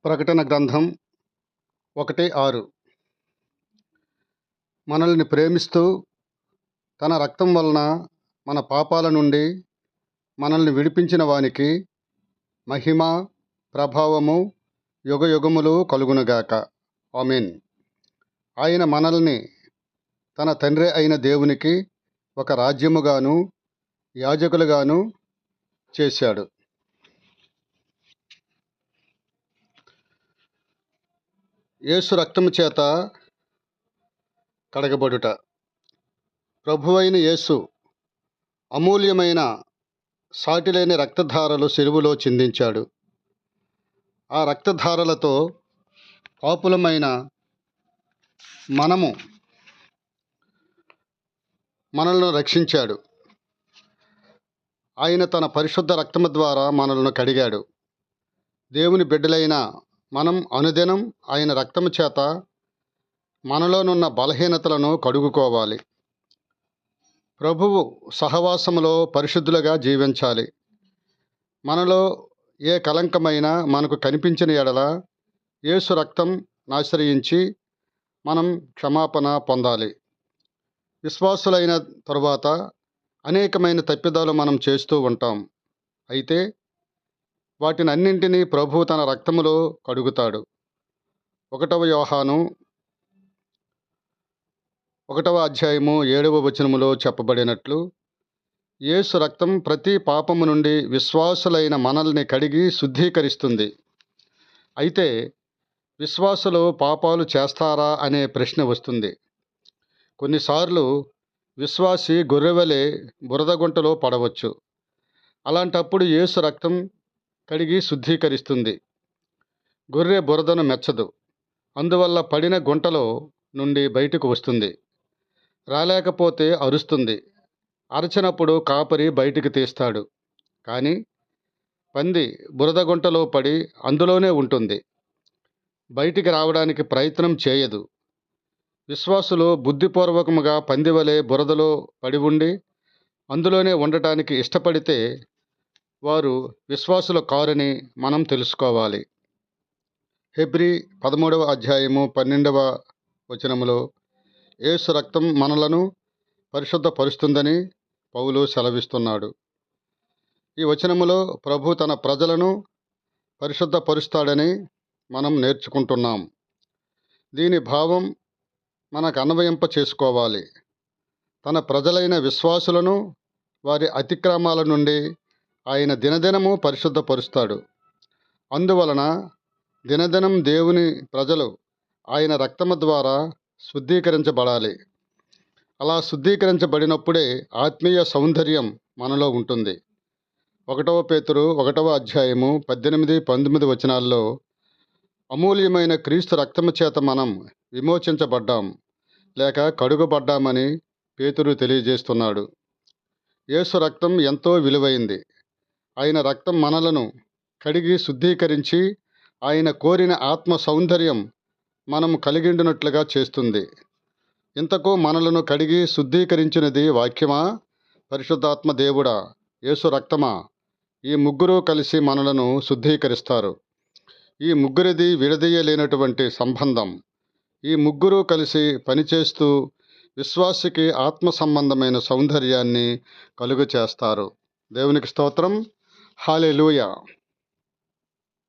ప్రకటన గ్రంథం 1:6. మనల్ని ప్రేమిస్తూ తన రక్తం వలన మన పాపాల నుండి మనల్ని విడిపించిన వానికి మహిమ, ప్రభావము యుగయుగములు కలుగునుగాక. ఆమేన్. ఆయన మనల్ని తన తండ్రి అయిన దేవునికి ఒక రాజ్యముగాను యాజకులుగాను చేశాడు. యేసు రక్తము చేత కడగబడుట. ప్రభువైన యేసు అమూల్యమైన సాటిలేని రక్తధారలు సిలువలో చిందించాడు. ఆ రక్తధారలతో పాపులమైన మనల్ని రక్షించాడు. ఆయన తన పరిశుద్ధ రక్తము ద్వారా మనల్ని కడిగాడు. దేవుని బిడ్డలైన మనం అనుదినం ఆయన రక్తము చేత మనలోనున్న బలహీనతలను కడుగుకోవాలి. ప్రభువు సహవాసములో పరిశుద్ధులుగా జీవించాలి. మనలో ఏ కలంకమైనా మనకు కనిపించిన ఎడల యేసు రక్తం ఆశ్రయించి మనం క్షమాపణ పొందాలి. విశ్వాసులైన తరువాత అనేకమైన తప్పిదాలు మనం చేస్తూ ఉంటాం. అయితే వాటిని అన్నింటినీ ప్రభువు తన రక్తములో కడుగుతాడు. 1 యోహాను 1:7 చెప్పబడినట్లు యేసు రక్తం ప్రతి పాపము నుండి విశ్వాసులైన మనల్ని కడిగి శుద్ధీకరిస్తుంది. అయితే విశ్వాసులు పాపాలు చేస్తారా అనే ప్రశ్న వస్తుంది. కొన్నిసార్లు విశ్వాసి గొర్రెవలే బురద గుంటలో పడవచ్చు. అలాంటప్పుడు యేసు రక్తం కడిగి శుద్ధీకరిస్తుంది. గొర్రె బురదను మెచ్చదు, అందువల్ల పడిన గుంటలో నుండి బయటకు వస్తుంది. రాలేకపోతే అరుస్తుంది. అరచినప్పుడు కాపరి బయటికి తీస్తాడు. కానీ పంది బురద గుంటలో పడి అందులోనే ఉంటుంది, బయటికి రావడానికి ప్రయత్నం చేయదు. విశ్వాసులు బుద్ధిపూర్వకముగా పందివలే బురదలో పడి ఉండి అందులోనే ఉండటానికి ఇష్టపడితే వారు విశ్వాసుల కారని మనం తెలుసుకోవాలి. హెబ్రీ 13:12 యేసు రక్తం మనలను పరిశుద్ధపరుస్తుందని పౌలు సెలవిస్తున్నాడు. ఈ వచనములో ప్రభు తన ప్రజలను పరిశుద్ధపరుస్తాడని మనం నేర్చుకుంటున్నాం. దీని భావం మనకు అన్వయింప చేసుకోవాలి. తన ప్రజలైన విశ్వాసులను వారి అతిక్రమాల నుండి ఆయన దినదినము పరిశుద్ధపరుస్తాడు. అందువలన దినదినం దేవుని ప్రజలు ఆయన రక్తము ద్వారా శుద్ధీకరించబడాలి. అలా శుద్ధీకరించబడినప్పుడే ఆత్మీయ సౌందర్యం మనలో ఉంటుంది. 1 పేతురు 1:18-19 అమూల్యమైన క్రీస్తు రక్తము చేత మనం విమోచించబడ్డాం లేక కడుగబడ్డామని పేతురు తెలియజేస్తున్నాడు. యేసు రక్తం ఎంతో విలువైంది. ఆయన రక్తం మనలను కడిగి శుద్ధీకరించి ఆయన కోరిన ఆత్మ సౌందర్యం మనం కలిగిండినట్లుగా చేస్తుంది. ఇంతకు మనలను కడిగి శుద్ధీకరించినది వాక్యమా, పరిశుద్ధాత్మ దేవుడా, యేసు రక్తమా? ఈ ముగ్గురు కలిసి మనలను శుద్ధీకరిస్తారు. ఈ ముగ్గురిది విడదీయలేనటువంటి సంబంధం. ఈ ముగ్గురు కలిసి పనిచేస్తూ విశ్వాసికి ఆత్మ సంబంధమైన సౌందర్యాన్ని కలుగు చేస్తారు. దేవునికి స్తోత్రం. హల్లెలూయా.